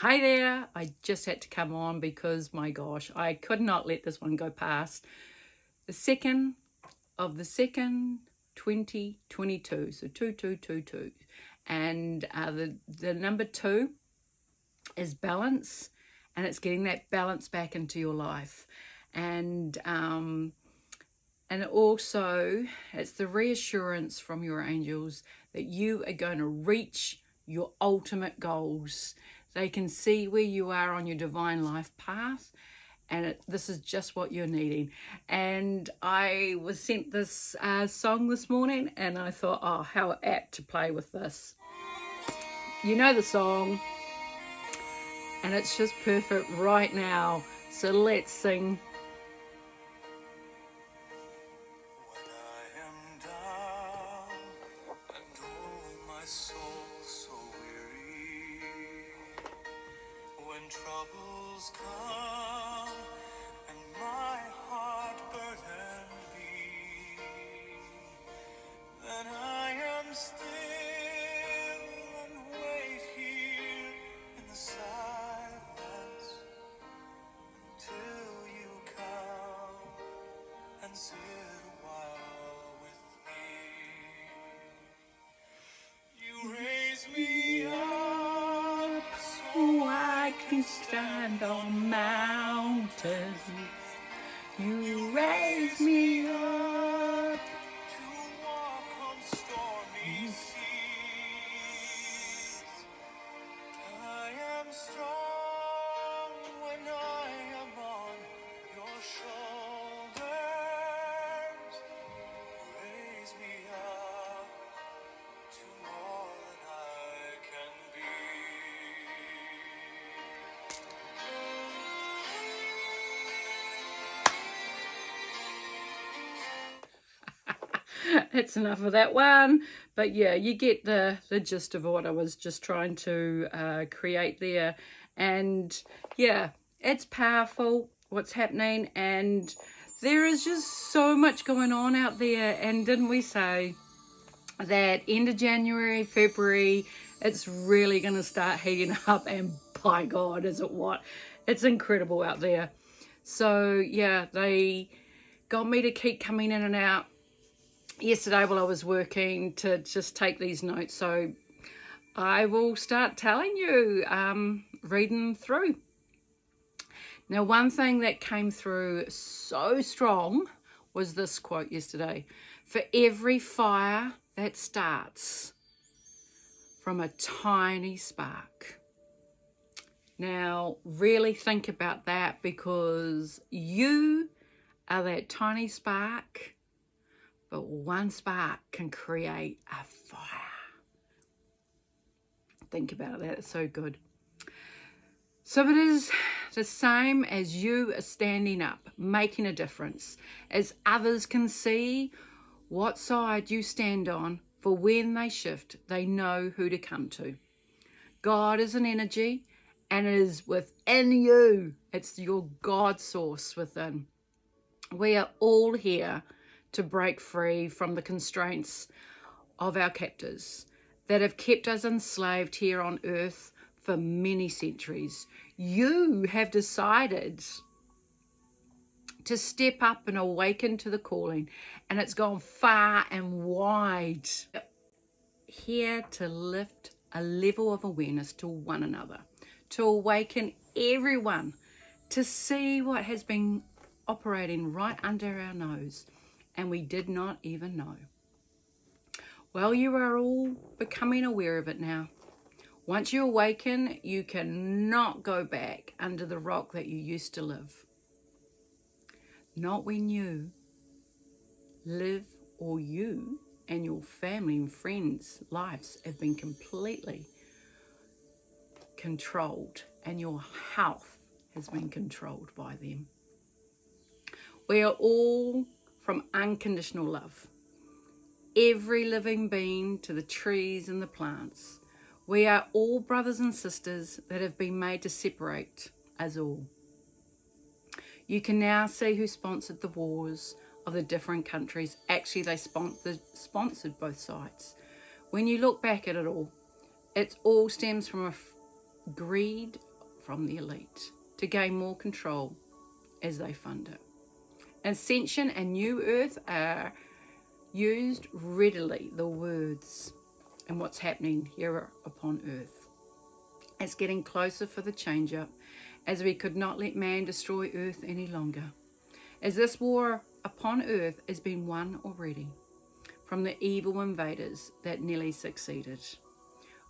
Hi there, I just had to come on because my gosh, I could not let this one go past. The 2nd of the 2nd, 2022, so 2222. And the number 2 is balance, and it's getting that balance back into your life. And also it's the reassurance from your angels that you are going to reach your ultimate goals. They can see where you are on your divine life path, and this is just what you're needing. And I was sent this song this morning, and I thought, oh, how apt to play with this. You know the song, and it's just perfect right now. So let's sing. Troubles come and my heart burden be, then I am still and wait here in the silence until you come and sit a while with me. You raise me up so I can stand on mountains. You raise me up to walk on stormy seas. I am strong when I am on your shoulders. Raise me up to more than I can be. That's enough of that one, but yeah, you get the gist of what I was just trying to create there. And yeah, it's powerful what's happening, and there is just so much going on out there. And didn't we say that end of January, February, it's really going to start heating up? And by God, is it what? It's incredible out there. So yeah, they got me to keep coming in and out yesterday while I was working to just take these notes. So I will start telling you, reading through. Now, one thing that came through so strong was this quote yesterday. For every fire that starts from a tiny spark. Now, really think about that, because you are that tiny spark, but one spark can create a fire. Think about that, it's so good. So it is the same as you are standing up, making a difference, as others can see what side you stand on, for when they shift, they know who to come to. God is an energy, and it is within you. It's your God source within. We are all here to break free from the constraints of our captors that have kept us enslaved here on earth for many centuries. You have decided to step up and awaken to the calling, and it's gone far and wide. Here to lift a level of awareness to one another, to awaken everyone to see what has been operating right under our nose, and we did not even know. Well, you are all becoming aware of it now. Once you awaken, you cannot go back under the rock that you used to live. Not when you live, or you and your family and friends' lives have been completely controlled, and your health has been controlled by them. We are all from unconditional love. Every living being, to the trees and the plants. We are all brothers and sisters that have been made to separate us all. You can now see who sponsored the wars of the different countries. Actually, they sponsored both sides. When you look back at it all stems from greed from the elite to gain more control as they fund it. Ascension and New Earth are used readily, the words and what's happening here upon Earth. It's getting closer for the change up, as we could not let man destroy Earth any longer. As this war upon Earth has been won already from the evil invaders that nearly succeeded.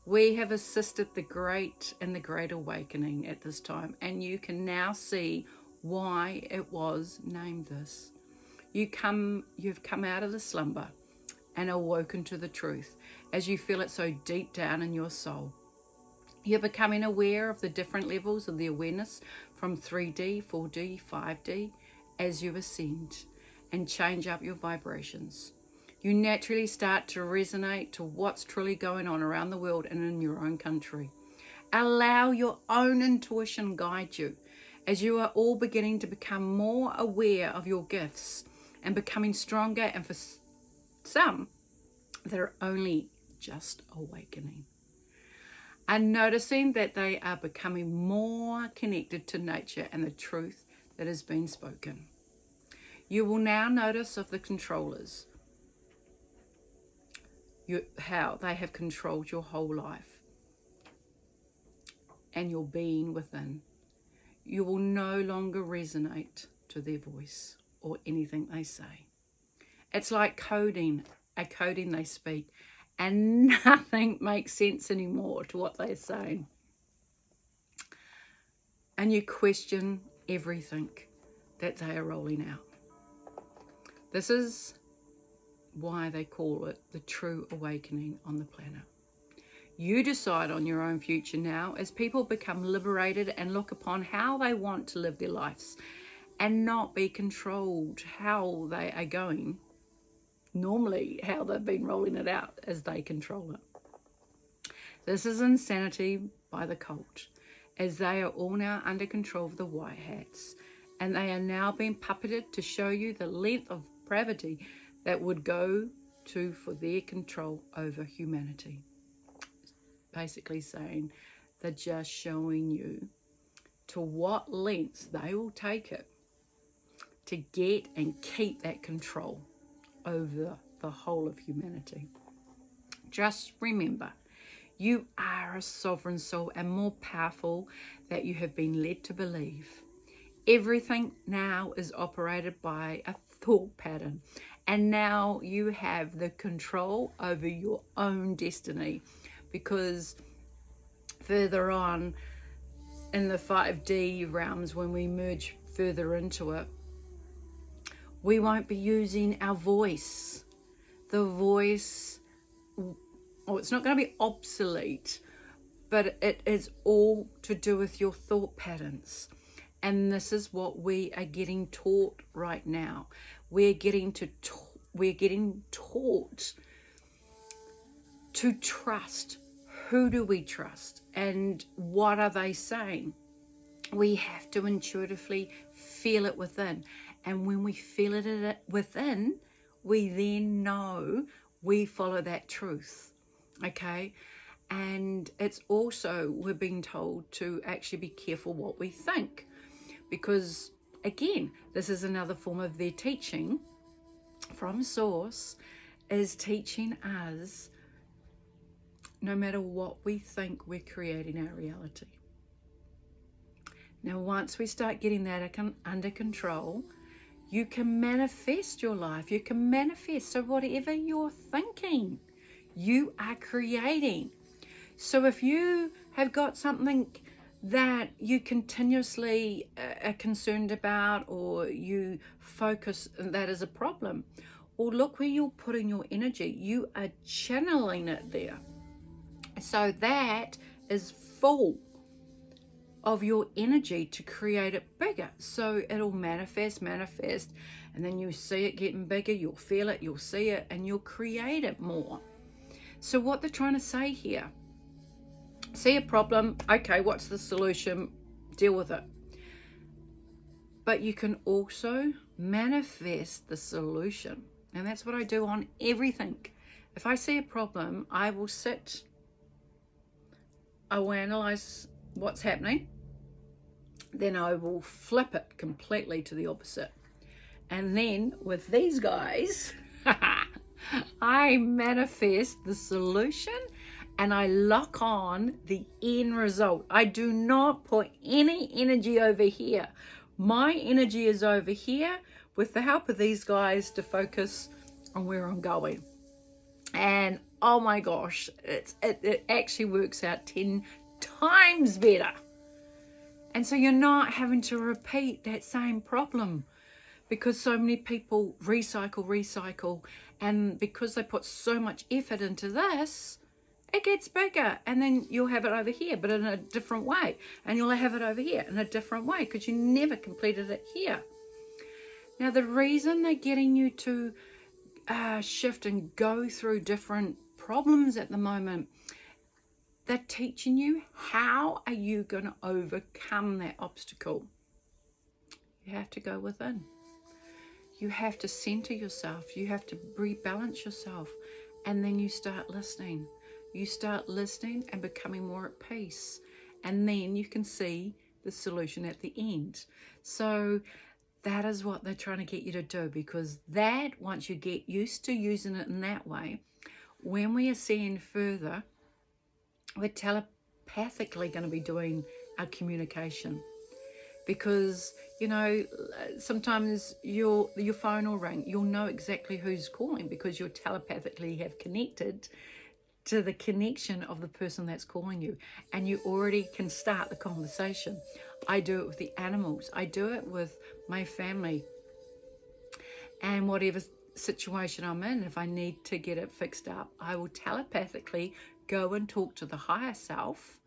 We have assisted the great awakening at this time, and you can now see why it was named this. You've come out of the slumber and awoken to the truth as you feel it so deep down in your soul. You're becoming aware of the different levels of the awareness from 3D, 4D, 5D as you ascend and change up your vibrations. You naturally start to resonate to what's truly going on around the world and in your own country. Allow your own intuition guide you as you are all beginning to become more aware of your gifts and becoming stronger, and for some, they're only just awakening. And noticing that they are becoming more connected to nature and the truth that has been spoken. You will now notice of the controllers, how they have controlled your whole life and your being within. You will no longer resonate to their voice or anything they say. It's like a coding they speak, and nothing makes sense anymore to what they're saying. And you question everything that they are rolling out. This is why they call it the true awakening on the planet. You decide on your own future now as people become liberated and look upon how they want to live their lives and not be controlled how they are going, normally how they've been rolling it out as they control it. This is insanity by the cult, as they are all now under control of the white hats, and they are now being puppeted to show you the length of depravity that would go to for their control over humanity. Basically saying they're just showing you to what lengths they will take it to get and keep that control over the whole of humanity. Just remember, you are a sovereign soul and more powerful than you have been led to believe. Everything now is operated by a thought pattern, and now you have the control over your own destiny, because further on in the 5D realms, when we merge further into it, we won't be using our voice. The voice, it's not going to be obsolete, but it is all to do with your thought patterns. And this is what we are getting taught right now. We're getting taught to trust. Who do we trust? And what are they saying? We have to intuitively feel it within. And when we feel it within, we then know we follow that truth. Okay? And it's also, we're being told to actually be careful what we think. Because, again, this is another form of their teaching from Source, is teaching us no matter what we think, we're creating our reality. Now, once we start getting that under control, you can manifest your life. You can manifest. So whatever you're thinking, you are creating. So if you have got something that you continuously are concerned about, or you focus that is a problem, or look where you're putting your energy, you are channeling it there. So that is full of your energy to create it bigger. So it'll manifest, and then you see it getting bigger, you'll feel it, you'll see it, and you'll create it more. So what they're trying to say here, see a problem, okay, what's the solution? Deal with it. But you can also manifest the solution. And that's what I do on everything. If I see a problem, I will sit, I will analyze what's happening, then I will flip it completely to the opposite. And then with these guys, I manifest the solution and I lock on the end result. I do not put any energy over here. My energy is over here with the help of these guys to focus on where I'm going. And oh my gosh, it actually works out 10 times better. And so you're not having to repeat that same problem, because so many people recycle, and because they put so much effort into this, it gets bigger, and then you'll have it over here but in a different way, and you'll have it over here in a different way because you never completed it here. Now the reason they're getting you to shift and go through different problems at the moment, they're teaching you how are you going to overcome that obstacle. You have to go within. You have to center yourself. You have to rebalance yourself. And then you start listening. You start listening and becoming more at peace. And then you can see the solution at the end. So that is what they're trying to get you to do, because that, once you get used to using it in that way, when we ascend further, we're telepathically going to be doing our communication. Because, you know, sometimes your phone will ring. You'll know exactly who's calling because you'll telepathically have connected to the connection of the person that's calling you. And you already can start the conversation. I do it with the animals. I do it with my family. And whatever situation I'm in, if I need to get it fixed up, I will telepathically go and talk to the higher self.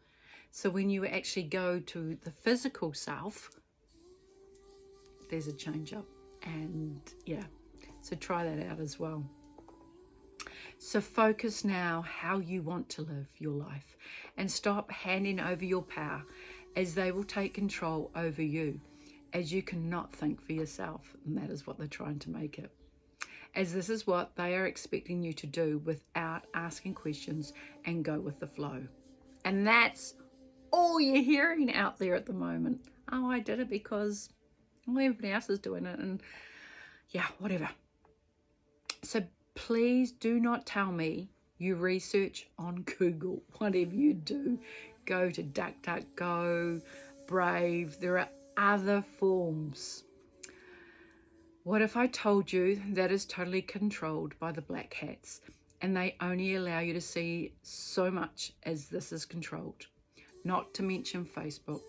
So when you actually go to the physical self, there's a change up. And yeah, so try that out as well. So focus now how you want to live your life, and stop handing over your power, as they will take control over you, as you cannot think for yourself. And that is what they're trying to make it, as this is what they are expecting you to do without asking questions and go with the flow. And that's all you're hearing out there at the moment. Oh, I did it because everybody else is doing it, and yeah, whatever. So please do not tell me you research on Google. Whatever you do, go to DuckDuckGo, Brave. There are other forms. What if I told you that is totally controlled by the black hats, and they only allow you to see so much as this is controlled? Not to mention Facebook.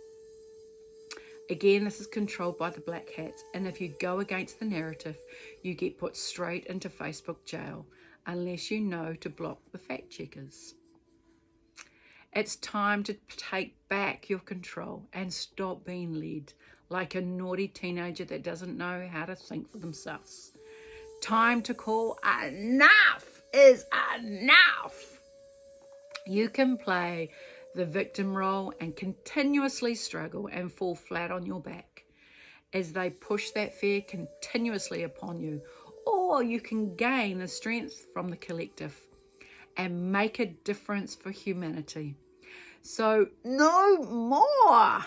Again, this is controlled by the black hats, and if you go against the narrative, you get put straight into Facebook jail unless you know to block the fact checkers. It's time to take back your control and stop being led like a naughty teenager that doesn't know how to think for themselves. Time to call enough is enough. You can play the victim role and continuously struggle and fall flat on your back as they push that fear continuously upon you. Or you can gain the strength from the collective and make a difference for humanity. So no more,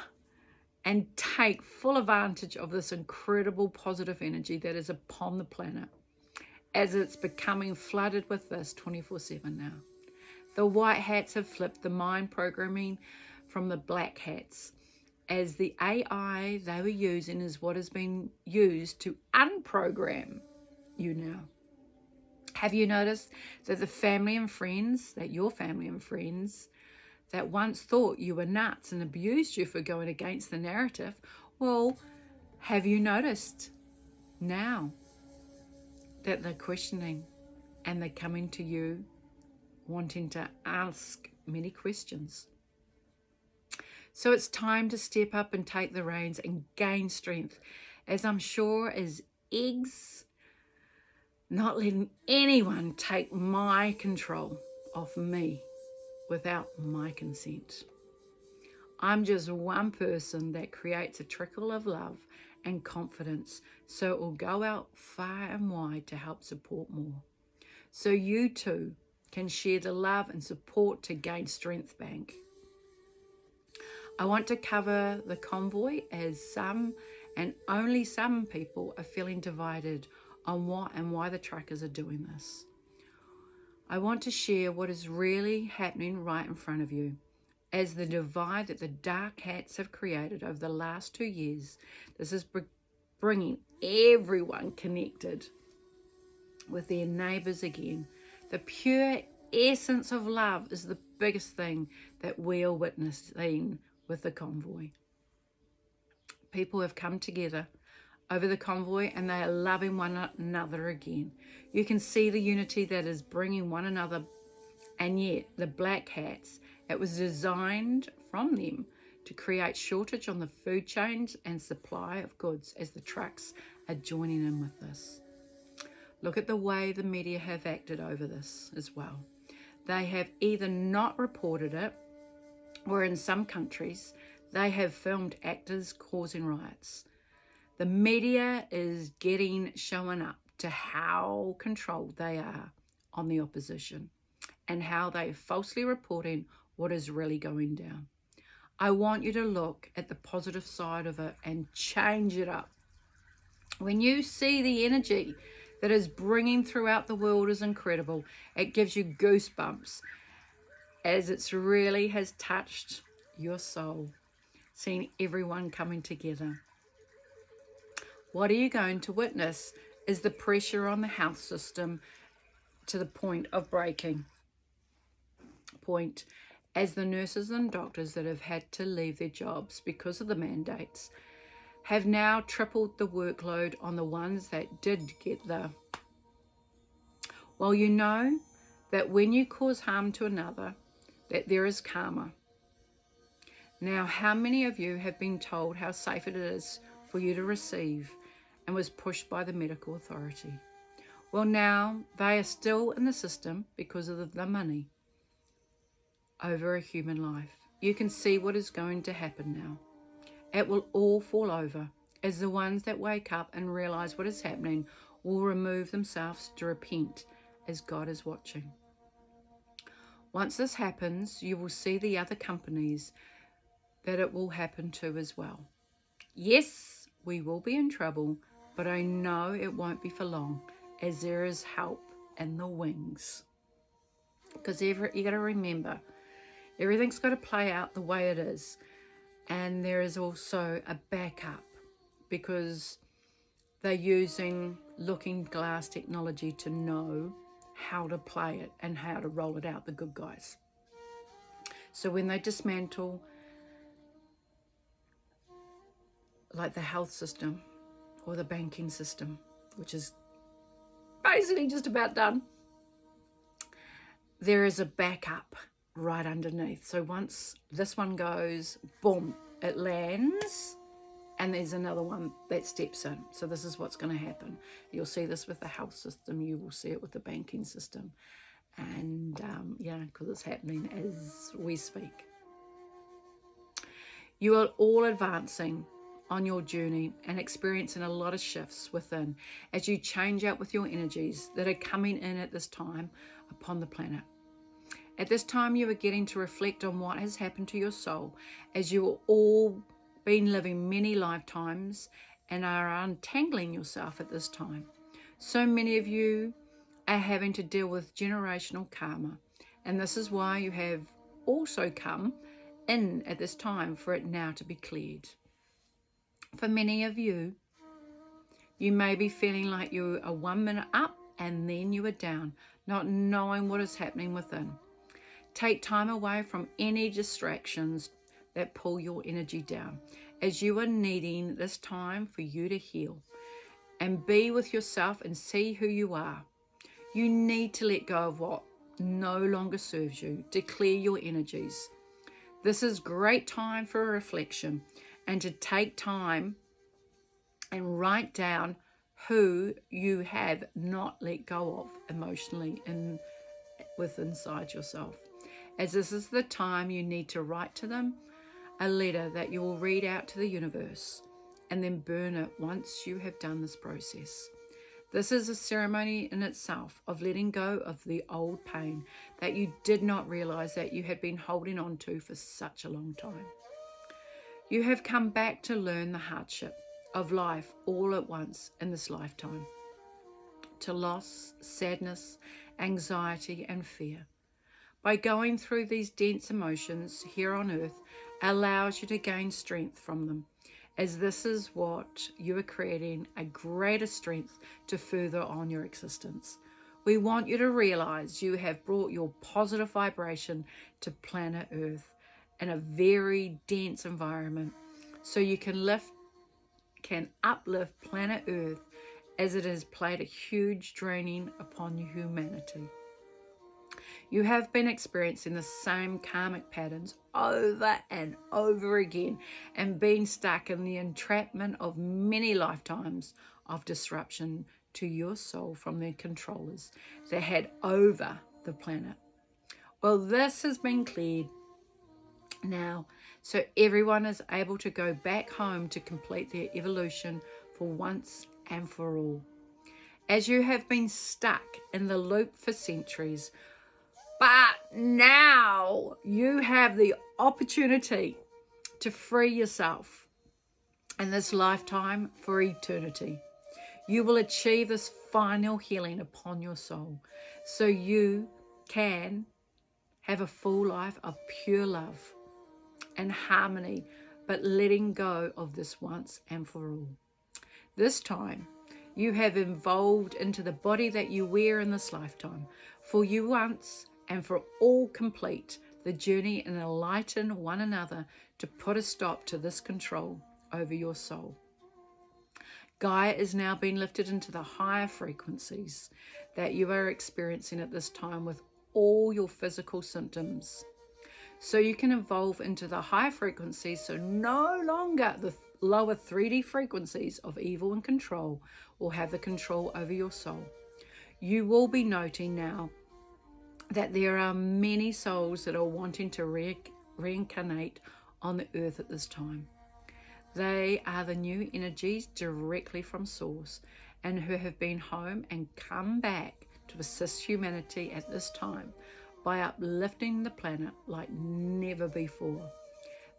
and take full advantage of this incredible positive energy that is upon the planet, as it's becoming flooded with this 24/7 now. The white hats have flipped the mind programming from the black hats, as the AI they were using is what has been used to unprogram you now. Have you noticed that your family and friends that once thought you were nuts and abused you for going against the narrative, well, have you noticed now that they're questioning and they're coming to you wanting to ask many questions? So it's time to step up and take the reins and gain strength, as I'm sure as eggs, not letting anyone take my control off me without my consent. I'm just one person that creates a trickle of love and confidence, so it will go out far and wide to help support more. So you too can share the love and support to gain strength back. I want to cover the convoy as some and only some people are feeling divided on what and why the trackers are doing this. I want to share what is really happening right in front of you. As the divide that the dark hats have created over the last 2 years, this is bringing everyone connected with their neighbours again. The pure essence of love is the biggest thing that we are witnessing with the convoy. People have come together over the convoy and they are loving one another again. You can see the unity that is bringing one another, and yet the black hats, it was designed from them to create shortage on the food chains and supply of goods as the trucks are joining in with this. Look at the way the media have acted over this as well. They have either not reported it, or in some countries, they have filmed actors causing riots. The media is showing up to how controlled they are on the opposition and how they are falsely reporting what is really going down. I want you to look at the positive side of it and change it up. When you see the energy that is bringing throughout the world is incredible, it gives you goosebumps as it really has touched your soul, seeing everyone coming together. What are you going to witness is the pressure on the health system to the point of breaking point, as the nurses and doctors that have had to leave their jobs because of the mandates have now tripled the workload on the ones that did get the... Well, you know that when you cause harm to another, that there is karma. Now, how many of you have been told how safe it is for you to receive and was pushed by the medical authority? Well, now they are still in the system because of the money over a human life. You can see what is going to happen now. It will all fall over as the ones that wake up and realize what is happening will remove themselves to repent as God is watching. Once this happens, you will see the other companies that it will happen to as well. Yes, we will be in trouble, but I know it won't be for long, as there is help in the wings. Because you got to remember, everything's got to play out the way it is. And there is also a backup, because they're using looking glass technology to know how to play it and how to roll it out, the good guys. So when they dismantle like the health system or the banking system, which is basically just about done, there is a backup right underneath. So once this one goes, boom, it lands, and there's another one that steps in. So this is what's going to happen. You'll see this with the health system. You will see it with the banking system. And because it's happening as we speak. You are all advancing on your journey and experiencing a lot of shifts within as you change out with your energies that are coming in at this time upon the planet. At this time, you are getting to reflect on what has happened to your soul as you are all been living many lifetimes and are untangling yourself at this time. So many of you are having to deal with generational karma, and this is why you have also come in at this time for it now to be cleared. For many of you, you may be feeling like you are 1 minute up and then you are down, not knowing what is happening within. Take time away from any distractions that pull your energy down, as you are needing this time for you to heal and be with yourself and see who you are. You need to let go of what no longer serves you. Declare your energies. This is great time for a reflection and to take time and write down who you have not let go of emotionally and inside yourself, as this is the time you need to write to them a letter that you will read out to the universe and then burn it once you have done this process. This is a ceremony in itself of letting go of the old pain that you did not realize that you had been holding on to for such a long time. You have come back to learn the hardship of life all at once in this lifetime, to loss, sadness, anxiety, and fear. By going through these dense emotions here on earth allows you to gain strength from them, as this is what you are creating a greater strength to further on your existence. We want you to realize you have brought your positive vibration to planet Earth in a very dense environment, so you can uplift planet Earth, as it has played a huge draining upon humanity. You have been experiencing the same karmic patterns over and over again and been stuck in the entrapment of many lifetimes of disruption to your soul from their controllers that had over the planet. Well, this has been cleared now, so everyone is able to go back home to complete their evolution for once and for all. As you have been stuck in the loop for centuries, but now you have the opportunity to free yourself in this lifetime for eternity. You will achieve this final healing upon your soul, so you can have a full life of pure love and harmony, but letting go of this once and for all. This time, you have evolved into the body that you wear in this lifetime. For you once and for all complete the journey and enlighten one another to put a stop to this control over your soul. Gaia is now being lifted into the higher frequencies that you are experiencing at this time with all your physical symptoms. So you can evolve into the higher frequencies, so no longer the lower 3D frequencies of evil and control will have the control over your soul. You will be noting now that there are many souls that are wanting to reincarnate on the earth at this time. They are the new energies directly from source and who have been home and come back to assist humanity at this time by uplifting the planet like never before.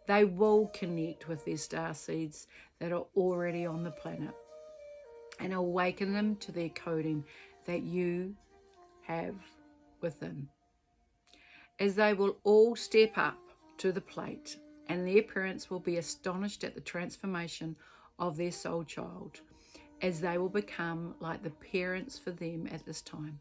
They will connect with their star seeds that are already on the planet and awaken them to their coding that you have within. As they will all step up to the plate, and their parents will be astonished at the transformation of their soul child, as they will become like the parents for them at this time.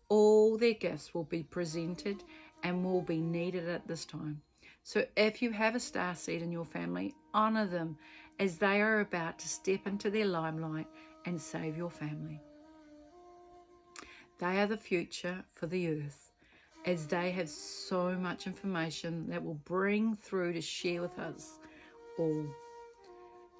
All their gifts will be presented and will be needed at this time. So if you have a starseed in your family, honor them as they are about to step into their limelight and save your family. They are the future for the earth, as they have so much information that will bring through to share with us all.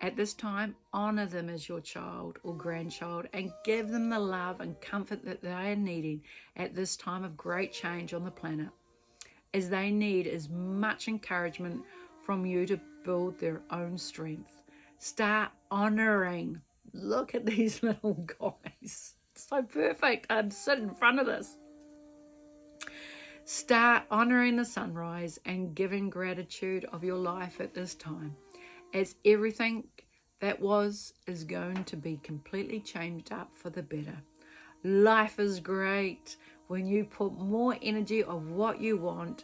At this time, honor them as your child or grandchild and give them the love and comfort that they are needing at this time of great change on the planet, as they need as much encouragement from you to build their own strength. Start honoring. Look at these little guys. So perfect. I'd sit in front of this. Start honoring the sunrise and giving gratitude of your life at this time, as everything that was is going to be completely changed up for the better. Life is great when you put more energy of what you want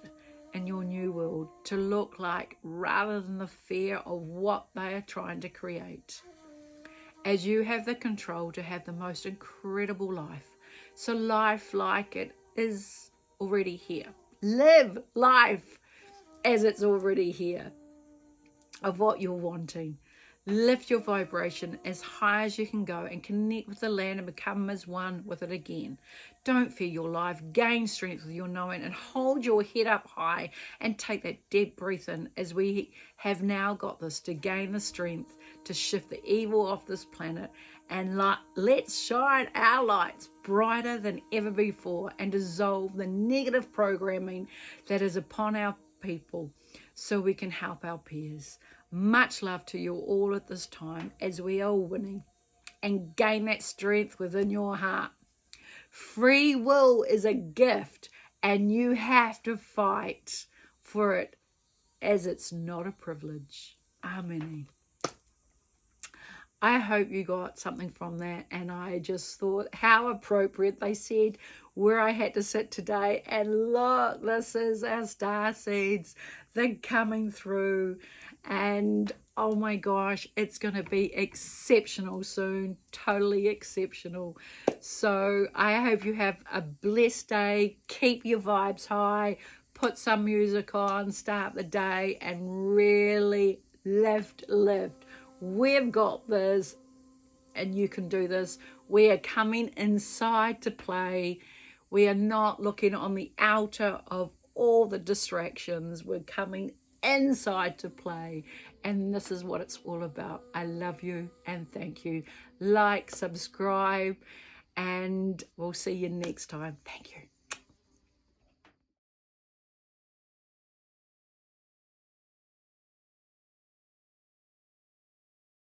in your new world to look like, rather than the fear of what they are trying to create, as you have the control to have the most incredible life. So life like it is already here. Live life as it's already here, of what you're wanting. Lift your vibration as high as you can go and connect with the land and become as one with it again. Don't fear your life. Gain strength with your knowing and hold your head up high and take that deep breath in, as we have now got this to gain the strength to shift the evil off this planet, and let's shine our lights brighter than ever before and dissolve the negative programming that is upon our people, so we can help our peers. Much love to you all at this time, as we are winning, and gain that strength within your heart. Free will is a gift, and you have to fight for it, as it's not a privilege. Amen. I hope you got something from that, and I just thought how appropriate. They said where I had to sit today, and look, this is our star seeds. They're coming through, and oh my gosh, it's going to be exceptional soon, totally exceptional. So I hope you have a blessed day. Keep your vibes high, put some music on, start the day, and really lift. We've got this, and you can do this. We are coming inside to play. We are not looking on the outer of all the distractions. We're coming inside to play, and this is what it's all about. I love you and thank you. Like, subscribe, and we'll see you next time. Thank you.